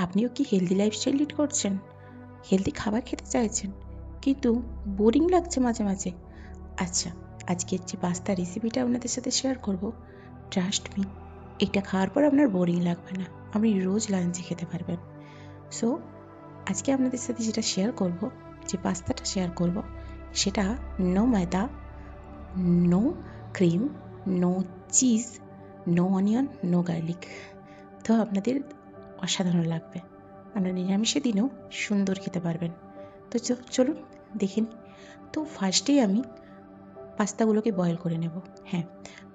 আপনিও কি healthy lifestyle lead করছেন, হেলদি খাবার খেতে চাইছেন, কিন্তু বোরিং লাগছে মাঝে মাঝে? আচ্ছা, আজকের যে পাস্তা রেসিপিটা আপনাদের সাথে শেয়ার করব, ট্রাস্ট মি, এটা খাওয়ার পর আপনার বোরিং লাগবে না, আপনি রোজ লাঞ্চে খেতে পারবেন। সো আজকে আপনাদের সাথে যেটা শেয়ার করব, যে পাস্তাটা শেয়ার করব, সেটা no maida, no cream, no cheese, no onion, no garlic. তো আপনাদের অসাধারণ লাগবে, আপনারা নিরামিষের দিনেও সুন্দর খেতে পারবেন। তো চলুন দেখে নিই। তো ফার্স্টেই আমি পাস্তাগুলোকে বয়েল করে নেব। হ্যাঁ,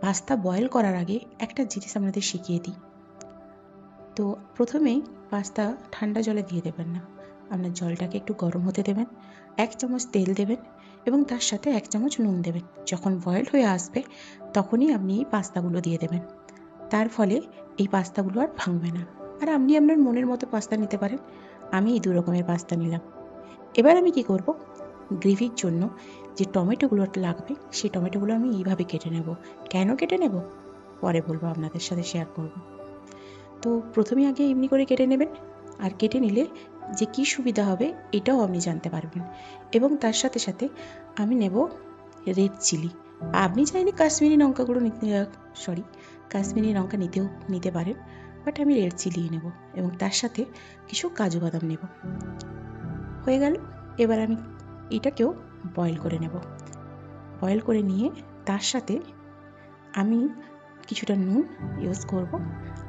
পাস্তা বয়েল করার আগে একটা জিনিস আপনাদের শিখিয়ে দিই। তো প্রথমেই পাস্তা ঠান্ডা জলে দিয়ে দেবেন না, আপনার জলটাকে একটু গরম হতে দেবেন, 1 চামচ তেল দেবেন এবং তার সাথে 1 চামচ নুন দেবেন। যখন বয়েল হয়ে আসবে তখনই আপনি এই পাস্তাগুলো দিয়ে দেবেন। তার ফলে এই পাস্তাগুলো আর ভাঙবে না। আর আপনি আপনার মনের মতো পাস্তা নিতে পারেন। আমি এই 2 রকমের পাস্তা নিলাম। এবার আমি কি করব, গ্রেভির জন্য যে টমেটোগুলো লাগবে সেই টমেটোগুলো আমি এইভাবে কেটে নেব। কেন কেটে নেব পরে বলবো, আপনাদের সাথে শেয়ার করব। তো প্রথমে আগে এমনি করে কেটে নেবেন, আর কেটে নিলে যে কি সুবিধা হবে এটাও আপনি জানতে পারবেন। এবং তার সাথে সাথে আমি নেব রেড চিলি। আপনি চাইলে কাশ্মীরি লঙ্কাগুলো কাশ্মীরি লঙ্কা নিতে পারেন, বাট আমি রেড চিলি নেব। এবং তার সাথে কিছু কাজু বাদাম নেব। হয়ে গেল। এবার আমি এটাকেও বয়েল করে নেব। বয়েল করে নিয়ে তার সাথে আমি কিছুটা নুন ইউজ করব।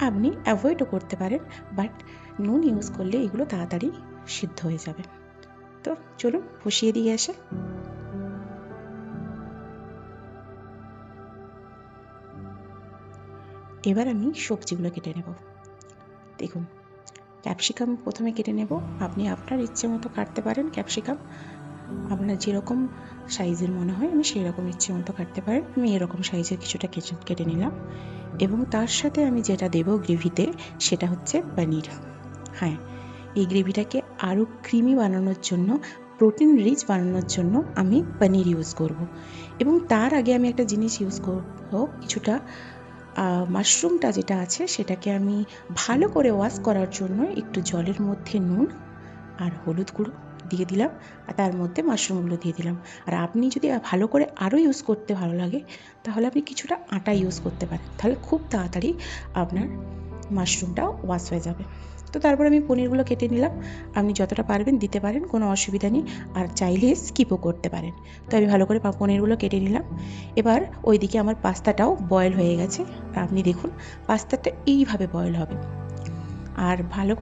আপনি অ্যাভয়েডও করতে পারেন, বাট নুন ইউজ করলে এগুলো তাড়াতাড়ি সিদ্ধ হয়ে যাবে। তো চলুন বসিয়ে দিয়ে আসে। এবার আমি সবজিগুলো কেটে নেব। দেখুন, ক্যাপসিকাম প্রথমে কেটে নেব। আপনি আপনার ইচ্ছে মতো কাটতে পারেন ক্যাপসিকাম, আপনার যেরকম সাইজের মনে হয় আমি সেই রকম ইচ্ছে মতো কাটতে পারেন। আমি এরকম সাইজের কিছুটা কেটে নিলাম। এবং তার সাথে আমি যেটা দেব গ্রেভিতে সেটা হচ্ছে পনির। হ্যাঁ, এই গ্রেভিটাকে আরও ক্রিমি বানানোর জন্য, প্রোটিন রিচ বানানোর জন্য আমি পনির ইউজ করব। এবং তার আগে আমি একটা জিনিস ইউজ করব, কিছুটা মাশরুমটা যেটা আছে সেটাকে আমি ভালো করে ওয়াশ করার জন্য একটু জলের মধ্যে নুন আর হলুদ গুঁড়ো দিয়ে দিলাম, আর তার মধ্যে মাশরুমগুলো দিয়ে দিলাম। আর আপনি যদি ভালো করে আরও ইউজ করতে ভালো লাগে তাহলে আপনি কিছুটা আটা ইউজ করতে পারেন, তাহলে খুব তাড়াতাড়ি আপনার মাশরুমটাও ওয়াশ হয়ে যাবে। তো তারপর আমি পনিরগুলো কেটে নিলাম। আপনি যতটা পারবেন দিতে পারেন, কোনো অসুবিধা নেই, আর চাইলে স্কিপও করতে পারেন। তো আমি ভালো করে পনিরগুলো কেটে নিলাম। এবার ওইদিকে আমার পাস্তাটাও বয়েল হয়ে গেছে। আর আপনি দেখুন পাস্তাটা এইভাবে বয়েল হবে। আর ভালো